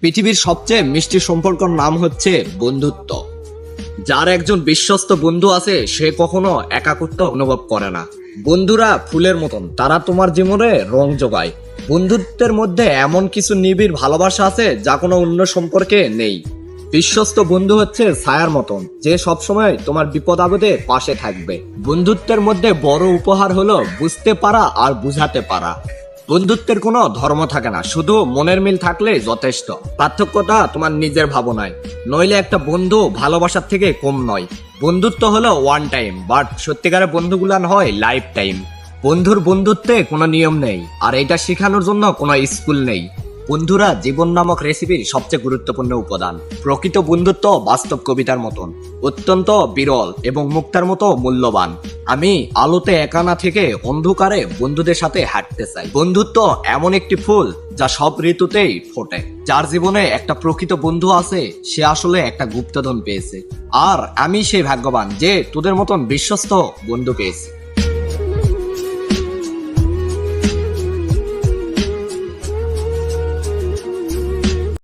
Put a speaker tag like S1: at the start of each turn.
S1: পৃথিবীর সবচেয়ে মিষ্টি সম্পর্কের নাম হচ্ছে বন্ধুত্ব। যার একজন বিশ্বস্ত বন্ধু আছে সে কখনো একাকিত্ব অনুভব করে না। বন্ধুরা ফুলের মতন, তারা তোমার জীবনে রং যোগায়। বন্ধুত্বের মধ্যে এমন কিছু নিবিড় ভালোবাসা আছে যা কোনো অন্য সম্পর্কে নেই। বিশ্বস্ত বন্ধু হচ্ছে ছায়ার মতন, যে সবসময় তোমার বিপদ আপদে পাশে থাকবে। বন্ধুত্বের মধ্যে বড় উপহার হলো বুঝতে পারা আর বুঝাতে পারা। বন্ধুত্বের কোনো ধর্ম থাকে না, শুধু মনের মিল থাকলে যথেষ্ট। পার্থক্যটা তোমার নিজের ভাবনায়, নইলে একটা বন্ধু ভালোবাসার থেকে কম নয়। বন্ধুত্ব হলো ওয়ান টাইম, বাট সত্যিকারের বন্ধুগুলান হয় লাইফ টাইম। বন্ধুর বন্ধুত্বে কোনো নিয়ম নেই, আর এটা শেখানোর জন্য কোনো স্কুল নেই। বন্ধুরা জীবন নামক রেসিপির সবচেয়ে গুরুত্বপূর্ণ উপাদান। প্রকৃত বন্ধুত্ব বাস্তব কবিতার মতন, অত্যন্ত বিরল এবং মুক্তার মতো মূল্যবান। আমি আলোতে একা না থেকে অন্ধকারে বন্ধুদের সাথে হাঁটতে চাই। বন্ধুত্ব এমন একটি ফুল যা সব ঋতুতেই ফোটে। যার জীবনে একটা প্রকৃত বন্ধু আছে সে আসলে একটা গুপ্তধন পেয়েছে। আর আমি সেই ভাগ্যবান যে তোদের মতন বিশ্বস্ত বন্ধু পেয়েছি।